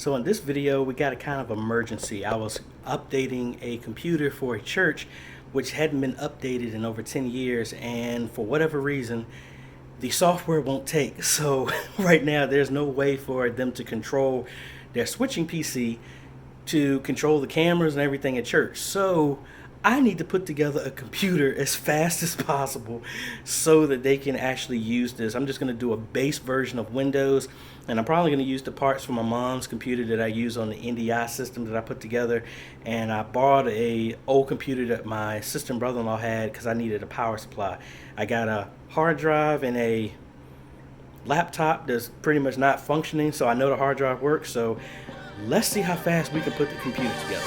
So in this video, we got a kind of emergency. I was updating a computer for a church which hadn't been updated in over 10 years, and for whatever reason, the software won't take. So right now, there's no way for them to control their switching PC to control the cameras and everything at church. So I need to put together a computer as fast as possible so that they can actually use this. I'm just going to do a base version of Windows, and I'm probably going to use the parts from my mom's computer that I use on the NDI system that I put together. And I borrowed a old computer that my sister and brother-in-law had because I needed a power supply. I got a hard drive and a laptop that's pretty much not functioning, so I know the hard drive works. So let's see how fast we can put the computer together.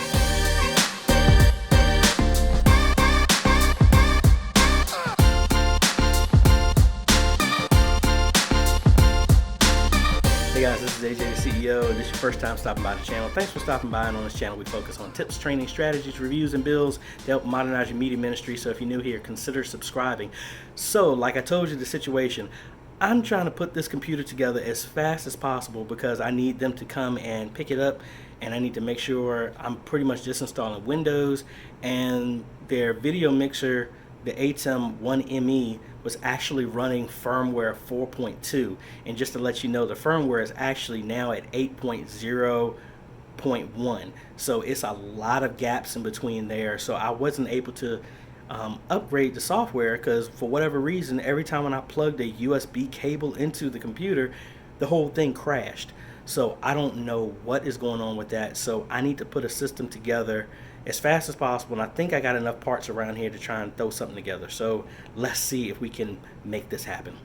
Hey guys, this is AJ the CEO, and this is your first time stopping by the channel. Thanks for stopping by, and on this channel we focus on tips, training, strategies, reviews, and builds to help modernize your media ministry. So if you're new here, consider subscribing. So like I told you, the situation, I'm trying to put this computer together as fast as possible because I need them to come and pick it up, and I need to make sure I'm pretty much just installing Windows, and their video mixer, the ATEM 1ME, was actually running firmware 4.2. And just to let you know, the firmware is actually now at 8.0.1. So it's a lot of gaps in between there. So I wasn't able to upgrade the software because for whatever reason, every time when I plugged a USB cable into the computer, the whole thing crashed. So I don't know what is going on with that. So I need to put a system together as fast as possible, and I think I got enough parts around here to try and throw something together. So let's see if we can make this happen.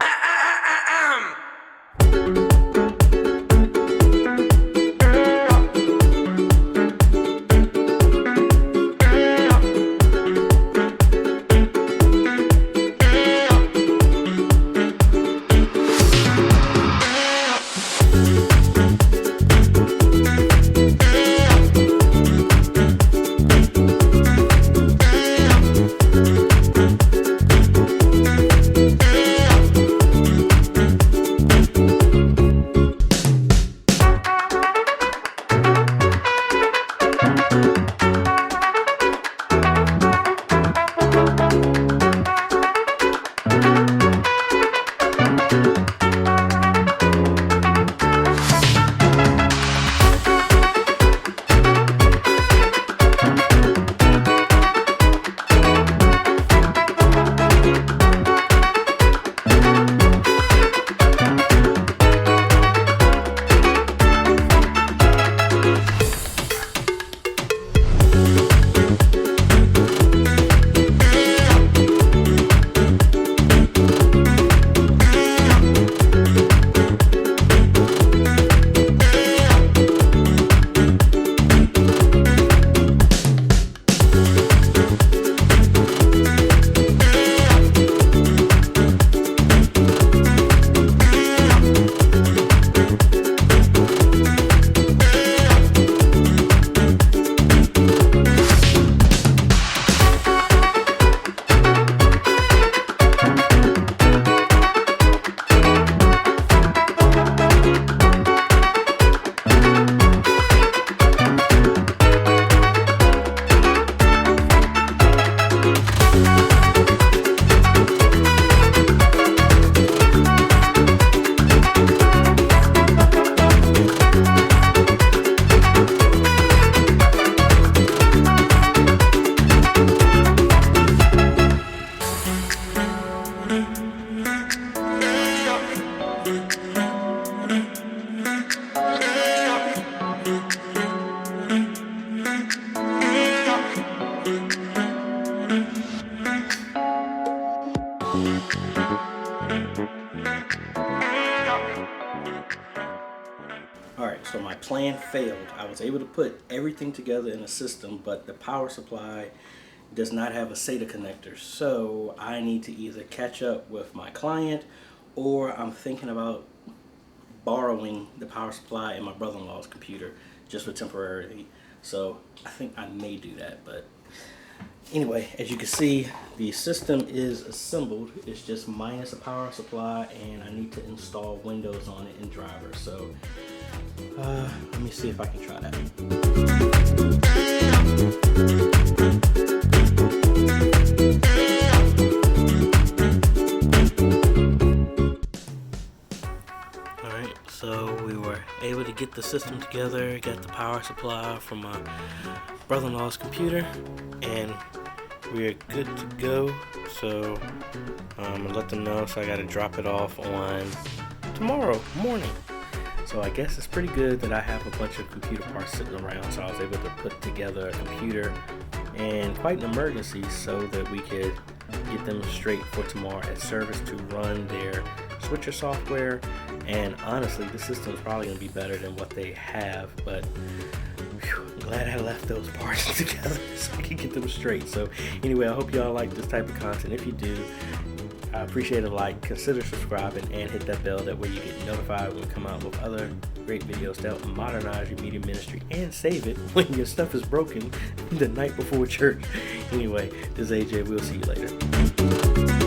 Alright, so my plan failed. I was able to put everything together in a system, but the power supply does not have a SATA connector. So I need to either catch up with my client, or I'm thinking about borrowing the power supply in my brother-in-law's computer just for temporarily. So I think I may do that, but anyway, as you can see, the system is assembled. It's just minus a power supply, and I need to install Windows on it in driver. So Let me see if I can try that. Alright, so we were able to get the system together, got the power supply from my brother-in-law's computer, and we're good to go. So I'll let them know, so I gotta drop it off on tomorrow morning. So I guess it's pretty good that I have a bunch of computer parts sitting around, so I was able to put together a computer in quite an emergency so that we could get them straight for tomorrow at service to run their switcher software. And honestly, the system is probably going to be better than what they have, but I'm glad I left those parts together so I can get them straight. So anyway, I hope y'all like this type of content. If you do, I appreciate a like, consider subscribing, and hit that bell. That way you get notified when we come out with other great videos to help modernize your media ministry and save it when your stuff is broken the night before church. Anyway, this is AJ. We'll see you later.